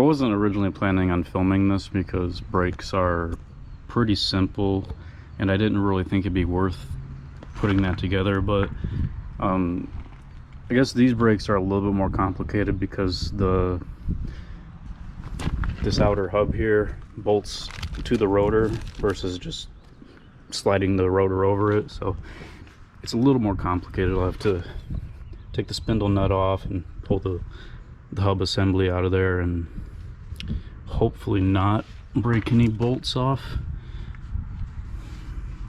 wasn't originally planning on filming this because brakes are pretty simple, and I didn't really think it'd be worth putting that together, but I guess these brakes are a little bit more complicated because this outer hub here bolts to the rotor versus just sliding the rotor over it, so it's a little more complicated. I'll have to take the spindle nut off and pull the hub assembly out of there and hopefully not break any bolts off.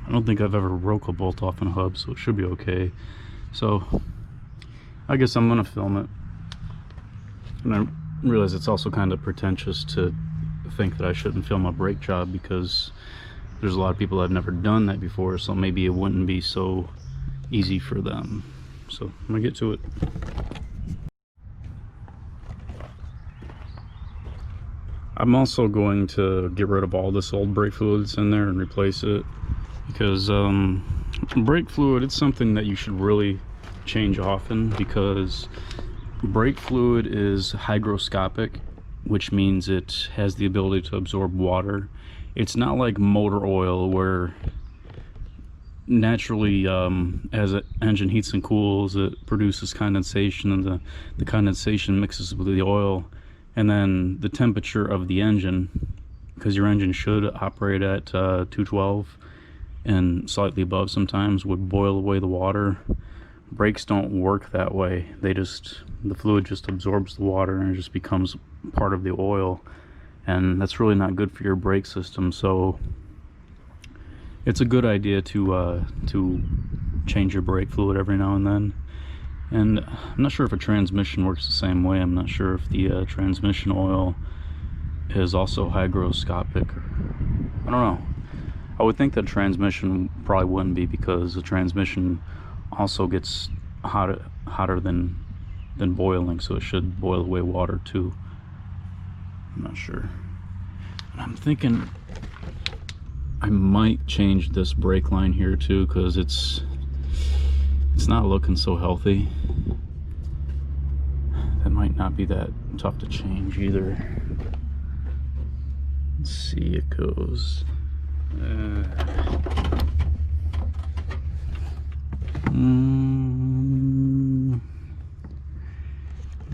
I don't think I've ever broke a bolt off in a hub, so it should be okay. So I guess I'm gonna film it. And I realize it's also kind of pretentious to think that I shouldn't film a brake job because there's a lot of people that have never done that before, so maybe it wouldn't be so easy for them. So I'm gonna get to it. I'm also going to get rid of all this old brake fluid that's in there and replace it, because brake fluid, it's something that you should really change often, because brake fluid is hygroscopic, which means it has the ability to absorb water. It's not like motor oil where naturally as an engine heats and cools, it produces condensation, and the condensation mixes with the oil, and then the temperature of the engine, because your engine should operate at 212 and slightly above sometimes, would boil away the water. Brakes don't work that way. The fluid just absorbs the water and it just becomes part of the oil, and that's really not good for your brake system. So it's a good idea to change your brake fluid every now and then. And I'm not sure if a transmission works the same way. I'm not sure if the transmission oil is also hygroscopic. I don't know. I would think that transmission probably wouldn't be, because the transmission also gets hotter than boiling, so it should boil away water too. I'm not sure. And I'm thinking I might change this brake line here too, because it's not looking so healthy. That might not be that tough to change either. Let's see, it goes let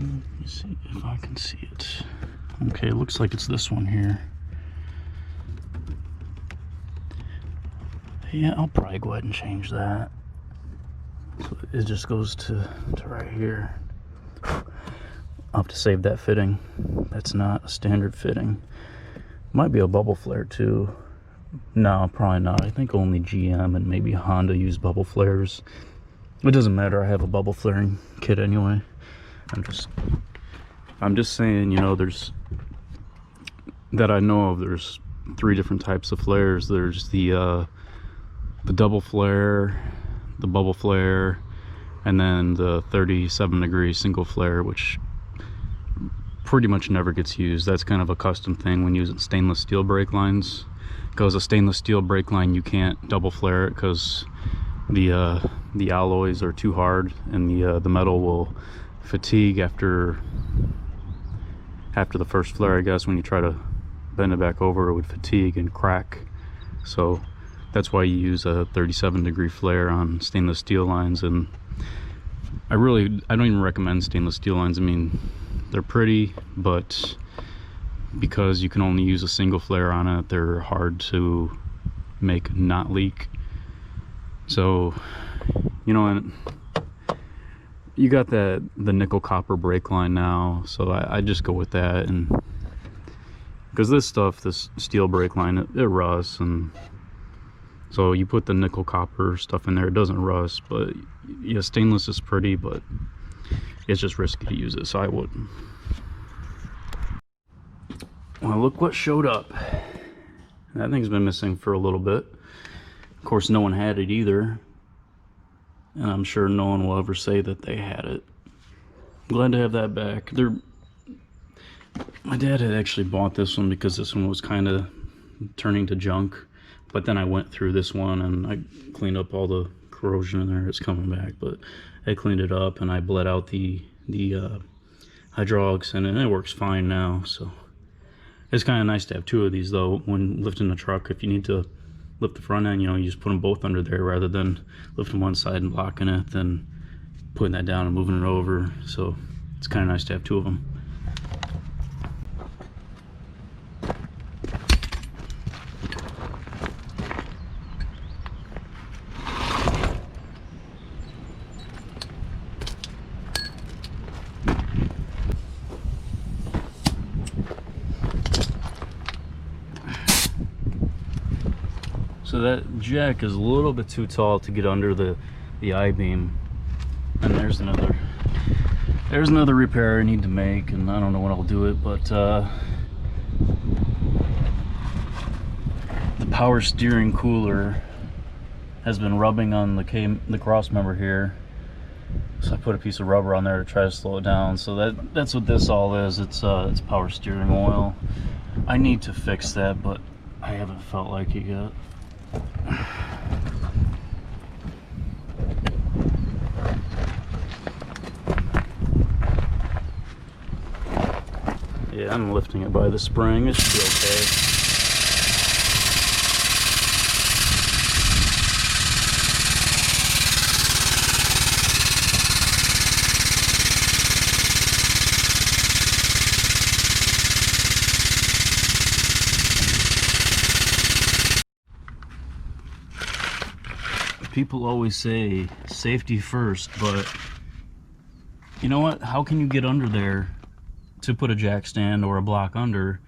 me see if I can see it. Okay, it looks like it's this one here. Yeah, I'll probably go ahead and change that. So it just goes to right here. I'll have to save that fitting. That's not a standard fitting. Might be a bubble flare too. No, probably not. I think only GM and maybe Honda use bubble flares. It doesn't matter, I have a bubble flaring kit anyway. I'm just saying, you know, I know of, there's 3 different types of flares. There's the double flare, the bubble flare, and then the 37-degree single flare, which pretty much never gets used. That's kind of a custom thing when using stainless steel brake lines, because a stainless steel brake line, you can't double flare it because the alloys are too hard, and the metal will fatigue after the first flare. I guess when you try to bend it back over, it would fatigue and crack. So that's why you use a 37-degree flare on stainless steel lines. And I don't even recommend stainless steel lines. I mean, they're pretty, but because you can only use a single flare on it, they're hard to make not leak. So, you know, and you got the nickel copper brake line now, so I just go with that. And because this steel brake line, it rusts, and so you put the nickel copper stuff in there, it doesn't rust. But yeah, stainless is pretty, but it's just risky to use it, so I wouldn't. Well, look what showed up. That thing's been missing for a little bit. Of course, no one had it either, and I'm sure no one will ever say that they had it. I'm glad to have that back. My dad had actually bought this one because this one was kind of turning to junk, but then I went through this one and I cleaned up all the corrosion in there. It's coming back, but I cleaned it up and I bled out the hydraulics, and it works fine now. So It's kind of nice to have two of these though when lifting a truck. If you need to lift the front end, you know, you just put them both under there rather than lifting one side and blocking it, then putting that down and moving it over. So it's kind of nice to have two of them. So that jack is a little bit too tall to get under the I-beam. And there's another repair I need to make, and I don't know when I'll do it, but the power steering cooler has been rubbing on the cross member here. So I put a piece of rubber on there to try to slow it down. So that's what this all is. It's power steering oil. I need to fix that, but I haven't felt like it yet. Yeah, I'm lifting it by the spring. It should be okay. People always say safety first, but you know what? How can you get under there to put a jack stand or a block under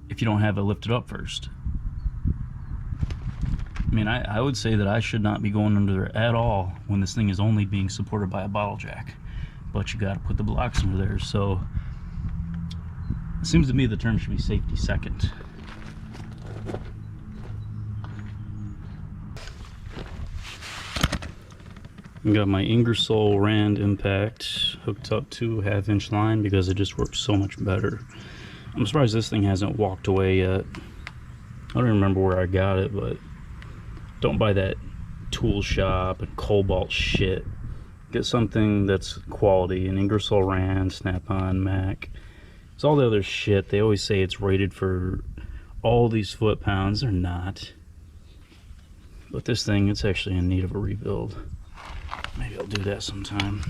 if you don't have it lifted up first? I mean, I would say that I should not be going under there at all when this thing is only being supported by a bottle jack, but you got to put the blocks under there. So it seems to me the term should be safety second. I got my Ingersoll Rand impact hooked up to 1/2-inch line because it just works so much better. I'm surprised this thing hasn't walked away yet. I don't remember where I got it, but don't buy that tool shop and Cobalt shit. Get something that's quality. An Ingersoll Rand, Snap-on, Mac. It's all the other shit. They always say it's rated for all these foot-pounds. They're not. But this thing, it's actually in need of a rebuild. Maybe I'll do that sometime.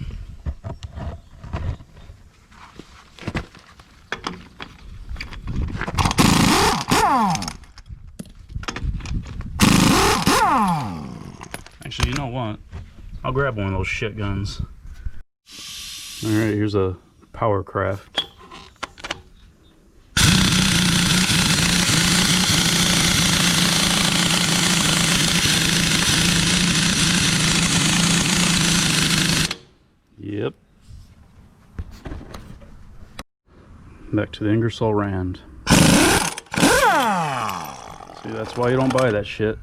Actually, you know what? I'll grab one of those shit guns. Alright, here's a Powercraft. Yep. Back to the Ingersoll Rand. See, that's why you don't buy that shit.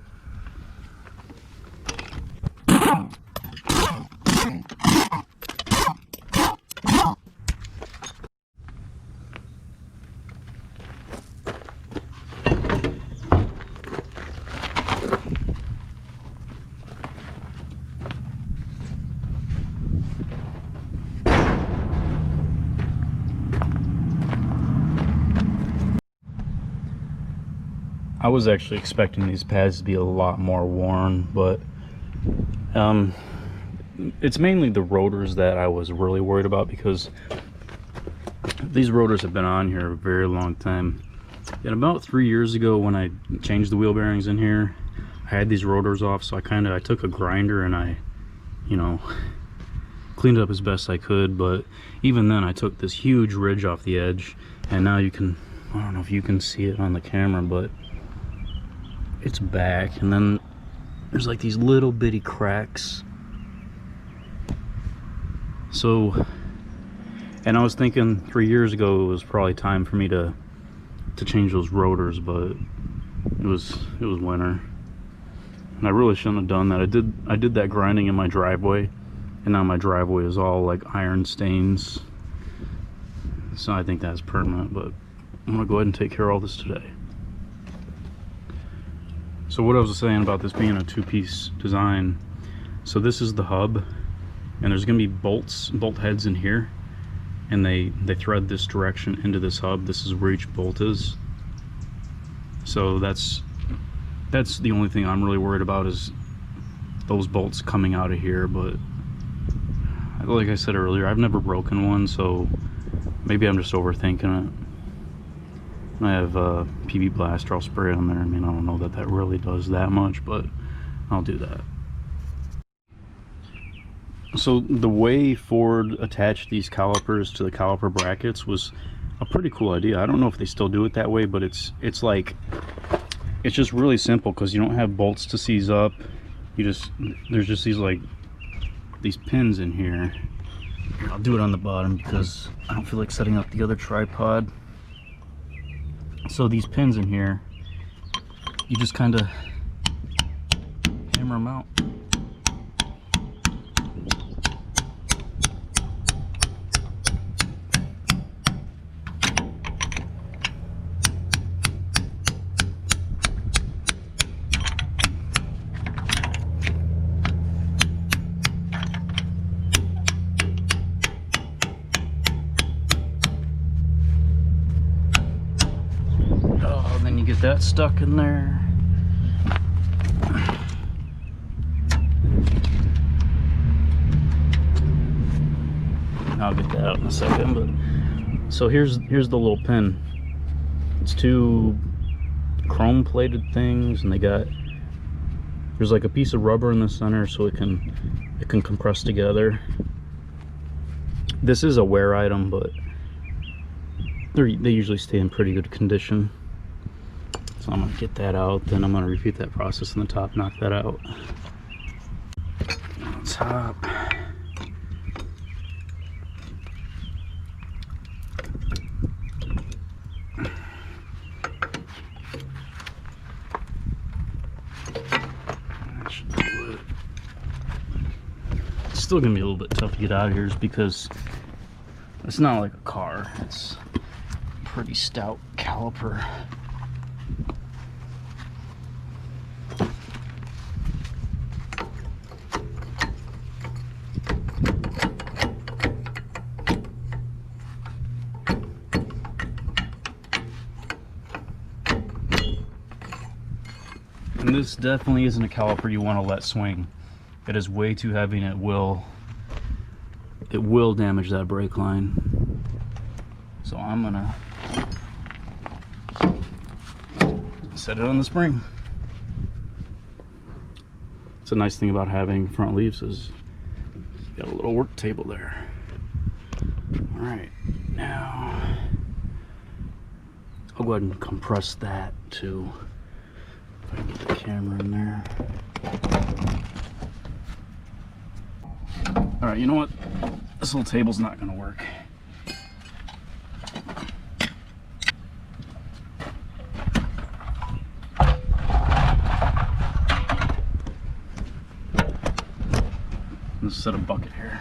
I was actually expecting these pads to be a lot more worn, but it's mainly the rotors that I was really worried about, because these rotors have been on here a very long time. And about 3 years ago, when I changed the wheel bearings in here, I had these rotors off, so I took a grinder and I, you know, cleaned it up as best I could. But even then, I took this huge ridge off the edge, and now you can, I don't know if you can see it on the camera, but it's back, and then there's like these little bitty cracks. So, and I was thinking 3 years ago it was probably time for me to change those rotors, but it was winter, and I really shouldn't have done that. I did that grinding in my driveway, and now my driveway is all like iron stains. So I think that's permanent, but I'm gonna go ahead and take care of all this today. So what I was saying about this being a two-piece design, so this is the hub, and there's gonna be bolt heads in here, and they thread this direction into this hub. This is where each bolt is. So that's the only thing I'm really worried about, is those bolts coming out of here. But like I said earlier, I've never broken one, so maybe I'm just overthinking it. I have PB Blaster, I'll spray it on there. I mean, I don't know that really does that much, but I'll do that. So the way Ford attached these calipers to the caliper brackets was a pretty cool idea. I don't know if they still do it that way, but it's just really simple, because you don't have bolts to seize up. There's just these pins in here. I'll do it on the bottom because I don't feel like setting up the other tripod. So these pins in here, you just kind of hammer them out. Get that stuck in there. I'll get that out in a second. But so here's the little pin. It's two chrome plated things, and there's like a piece of rubber in the center, so it can compress together. This is a wear item, but they usually stay in pretty good condition. So I'm going to get that out, then I'm going to repeat that process on the top, knock that out. On top. That should do it. It's still going to be a little bit tough to get out of here, just because it's not like a car. It's a pretty stout caliper. And this definitely isn't a caliper you want to let swing. It is way too heavy, and it will damage that brake line. So I'm gonna set it on the spring. It's a nice thing about having front leaves is you got a little work table there. All right, now I'll go ahead and compress that too. If I can get the camera in there. All right, you know what? This little table's not gonna work. Let's set a bucket here.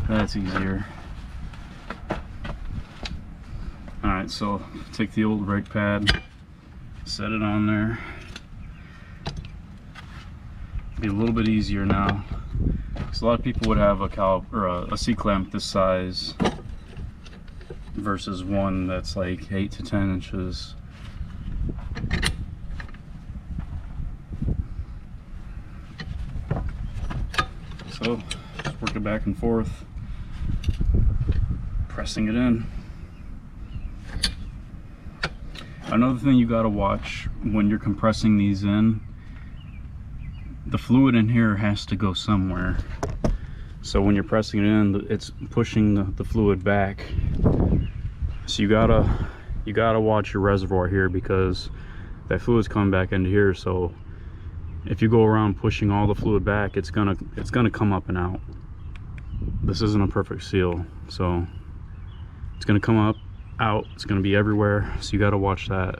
That's easier. Alright, so take the old brake pad, set it on there. Be a little bit easier now, because a lot of people would have a C-clamp this size versus one that's like 8 to 10 inches. So just work it back and forth, pressing it in. Another thing you got to watch when you're compressing these in, the fluid in here has to go somewhere. So when you're pressing it in, it's pushing the fluid back. So you gotta watch your reservoir here, because that fluid's coming back into here. So if you go around pushing all the fluid back, it's gonna come up and out. This isn't a perfect seal, so it's gonna come up, out, it's gonna be everywhere. So you gotta watch that.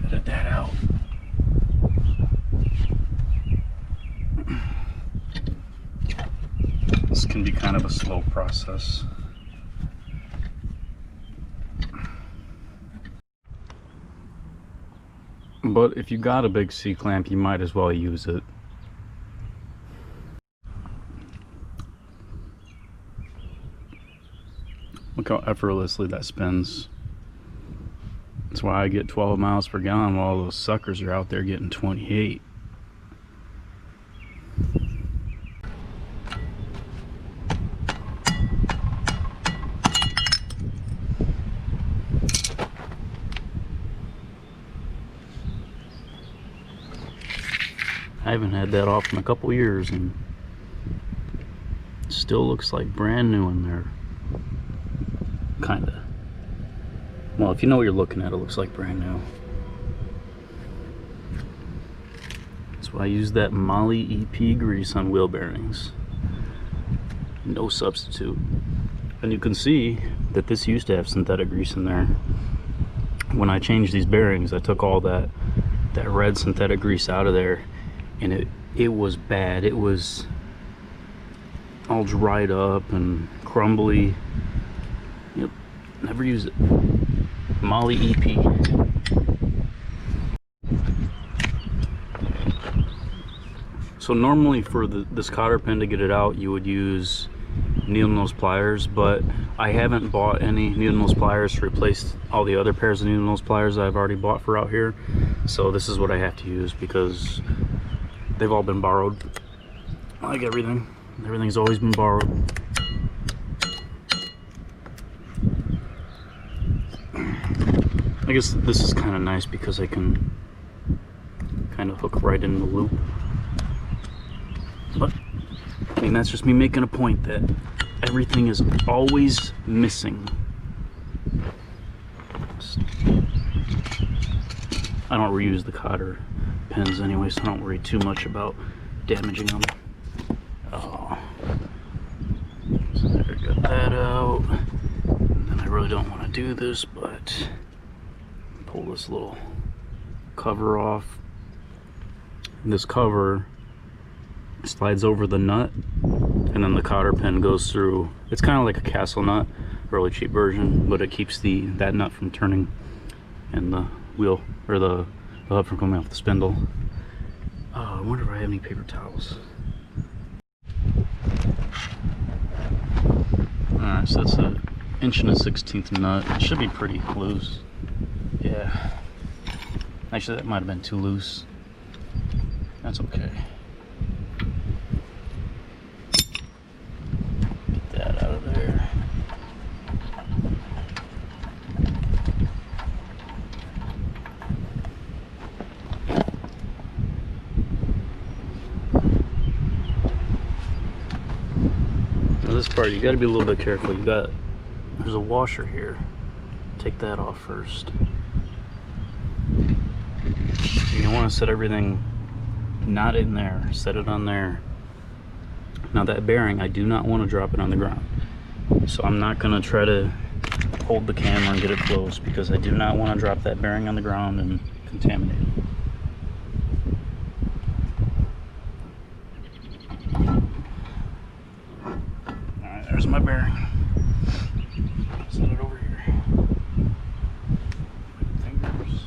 Edit that out. This can be kind of a slow process. But if you got a big C-clamp, you might as well use it. Look how effortlessly that spins. That's why I get 12 miles per gallon while all those suckers are out there getting 28. I haven't had that off in a couple years and it still looks like brand new in there. Kinda. Well, if you know what you're looking at, it looks like brand new. That's why I use that Moly EP grease on wheel bearings. No substitute. And you can see that this used to have synthetic grease in there. When I changed these bearings, I took all that red synthetic grease out of there, and it was bad. It was all dried up and crumbly. Yep, never use it. Moly EP. So normally for this cotter pin to get it out, you would use needle nose pliers, but I haven't bought any needle nose pliers to replace all the other pairs of needle nose pliers I've already bought for out here. So this is what I have to use because they've all been borrowed. Like everything. Everything's always been borrowed. I guess this is kind of nice because I can kind of hook right in the loop. But, I mean, that's just me making a point that everything is always missing. I don't reuse the cotter pins anyway, so I don't worry too much about damaging them. Oh. So there, got that out. And then I really don't want to do this, but pull this little cover off. This cover slides over the nut, and then the cotter pin goes through. It's kind of like a castle nut, a really cheap version, but it keeps that nut from turning and the wheel or the hub from coming off the spindle. I wonder if I have any paper towels. Alright, so that's an 1 1/16" nut. It should be pretty loose. Yeah. Actually, that might have been too loose. That's okay. Get that out of there. Now this part, you got to be a little bit careful. There's a washer here. Take that off first. You want to set everything not in there, set it on there. Now that bearing, I do not want to drop it on the ground, so I'm not going to try to hold the camera and get it close because I do not want to drop that bearing on the ground and contaminate it. Alright, there's my bearing. Set it over here. Fingers.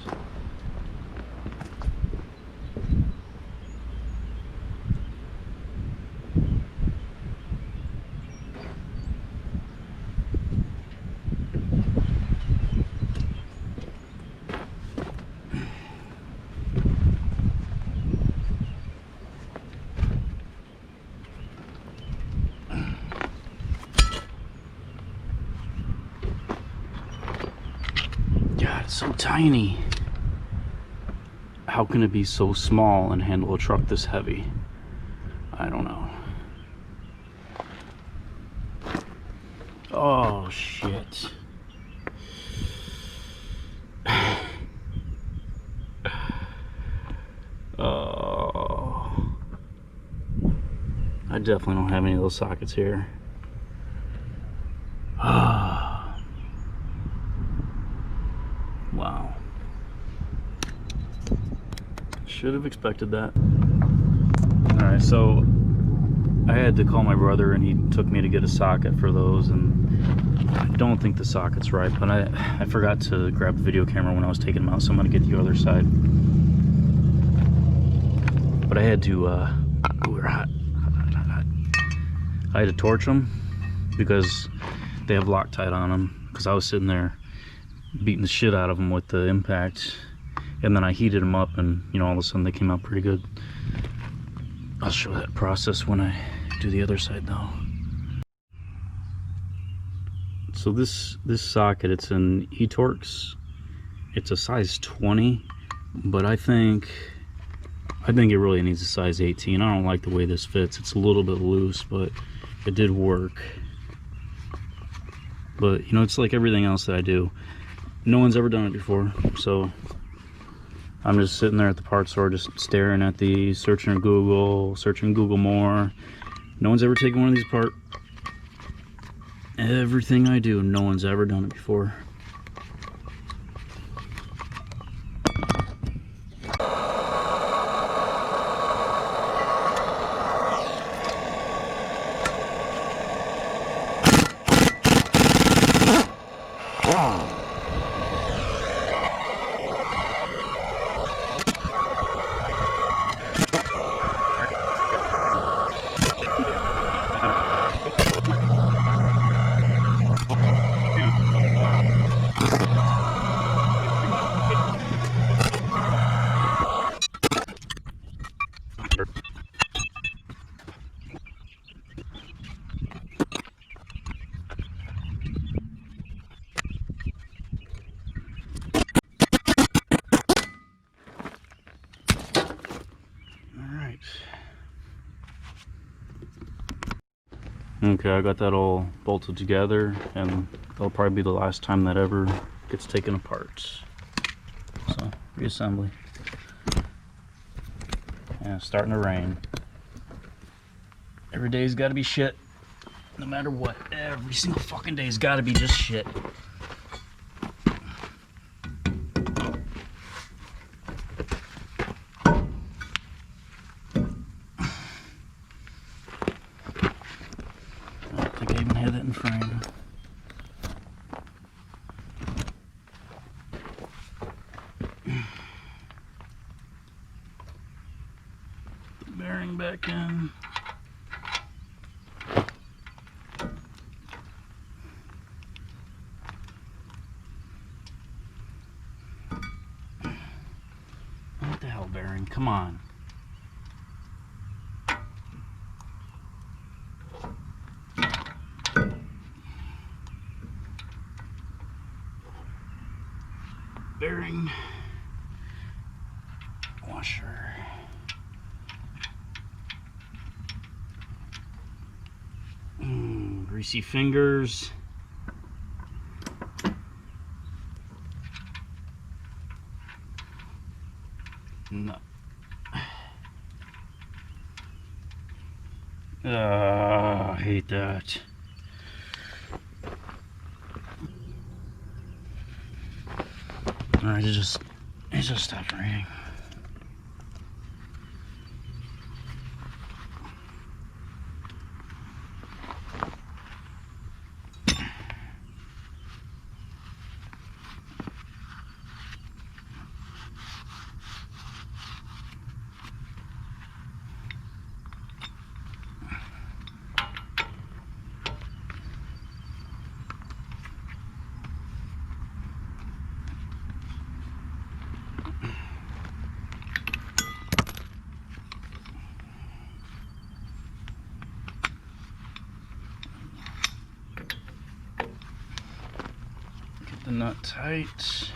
God, it's so tiny. How can it be so small and handle a truck this heavy? I don't know. Oh, shit. Oh. I definitely don't have any of those sockets here. Wow. Should have expected that. Alright, so I had to call my brother and he took me to get a socket for those, and I don't think the socket's right, but I forgot to grab the video camera when I was taking them out, so I'm going to get the other side. But I had to, we were hot. I had to torch them because they have Loctite on them. Because I was sitting there beating the shit out of them with the impact, and then I heated them up, and you know, all of a sudden they came out pretty good. I'll show that process when I do the other side though. So this socket, it's an eTorx. It's a size 20, but I think it really needs a size 18. I don't like the way this fits. It's a little bit loose, but it did work. But you know, it's like everything else that I do. No one's ever done it before, so I'm just sitting there at the parts store, just staring at these, searching Google more. No one's ever taken one of these apart. Everything I do, no one's ever done it before. Okay, I got that all bolted together, and that'll probably be the last time that ever gets taken apart. So, reassembly. And it's starting to rain. Every day's gotta be shit. No matter what. Every single fucking day's gotta be just shit. Frame. The bearing back in. What the hell, bearing? Come on. Bearing washer. Greasy fingers. No. I hate that. Alright, it just stopped raining. The nut tight,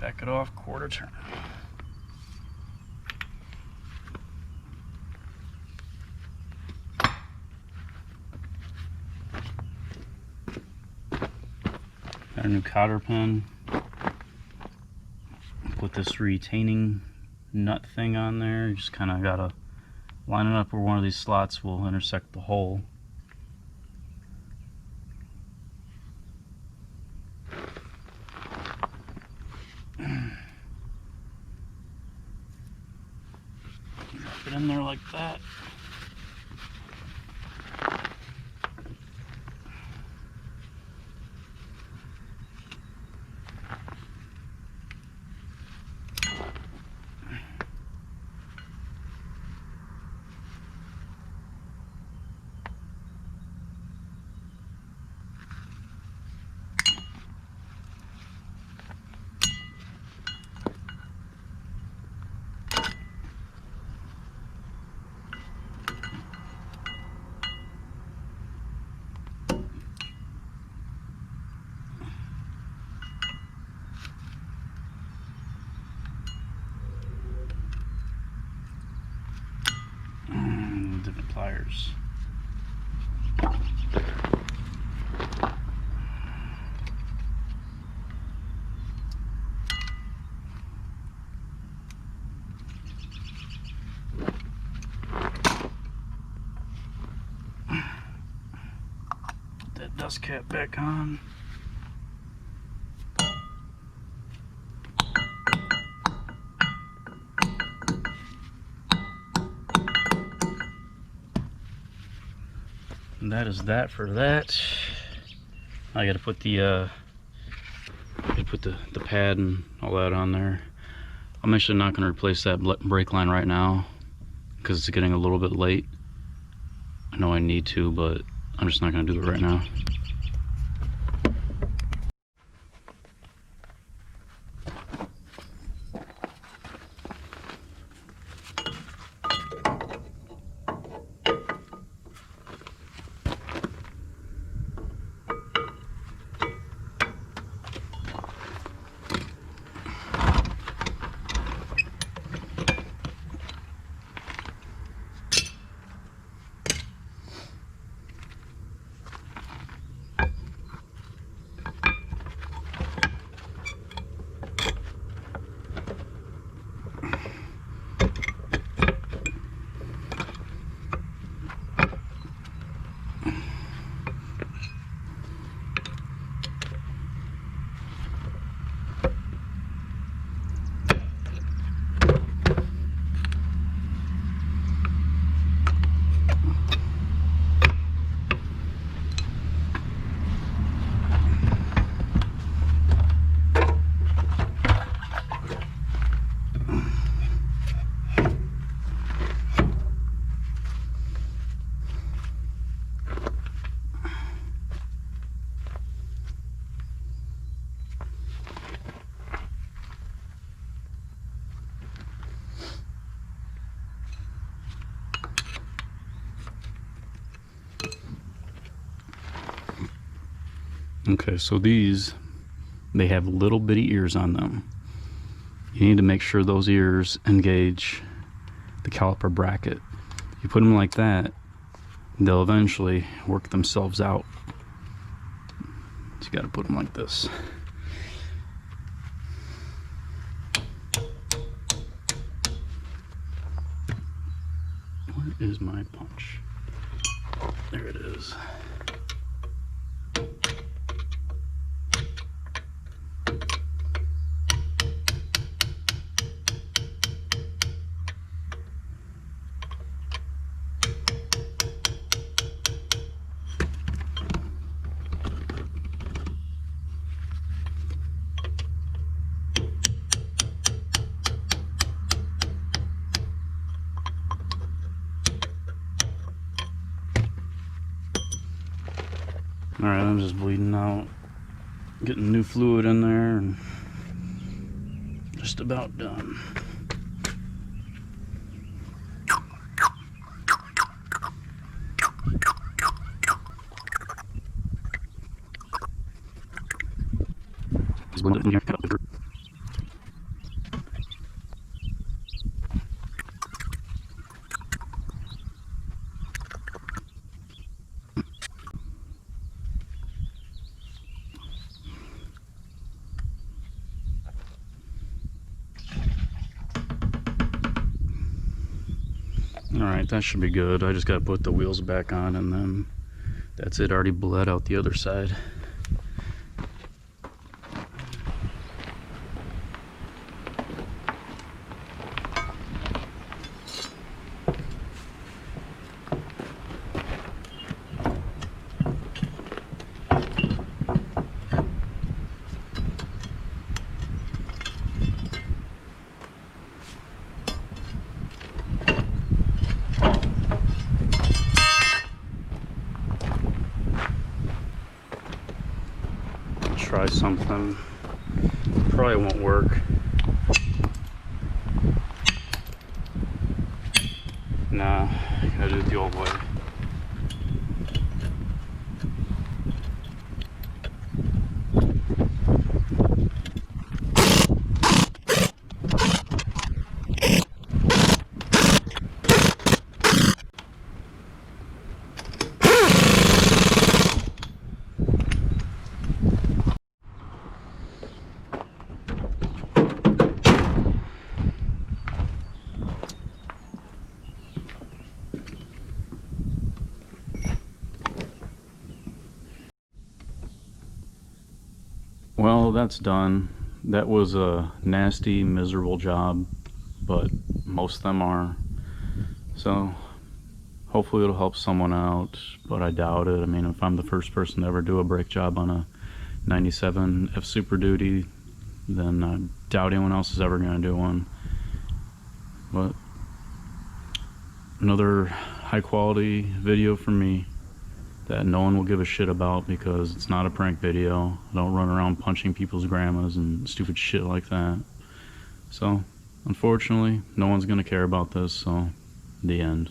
back it off, quarter turn. Got a new cotter pin. Put this retaining nut thing on there. You just kind of gotta line it up where one of these slots will intersect the hole. Drop it in there like that. different pliers. Put that dust cap back on. And that is that for that. I gotta put the pad and all that on there. I'm actually not gonna replace that brake line right now because it's getting a little bit late. I know I need to, but I'm just not gonna do it right now. Okay, so these, they have little bitty ears on them. You need to make sure those ears engage the caliper bracket. If you put them like that, they'll eventually work themselves out. So you gotta put them like this. Where is my punch? There it is. Alright, I'm just bleeding out, getting new fluid in there, and just about done. Just blend it in here. Alright, that should be good. I just gotta put the wheels back on and then that's it. Already bled out the other side. Try something. Probably won't work. Nah, gotta do it the old way. that's done. That was a nasty, miserable job, but most of them are. So hopefully it'll help someone out, but I doubt it. I mean, if I'm the first person to ever do a brake job on a 97 F Super Duty, then I doubt anyone else is ever going to do one. But another high quality video from me that no one will give a shit about, because it's not a prank video. I don't run around punching people's grandmas and stupid shit like that. So unfortunately, no one's going to care about this, so the end.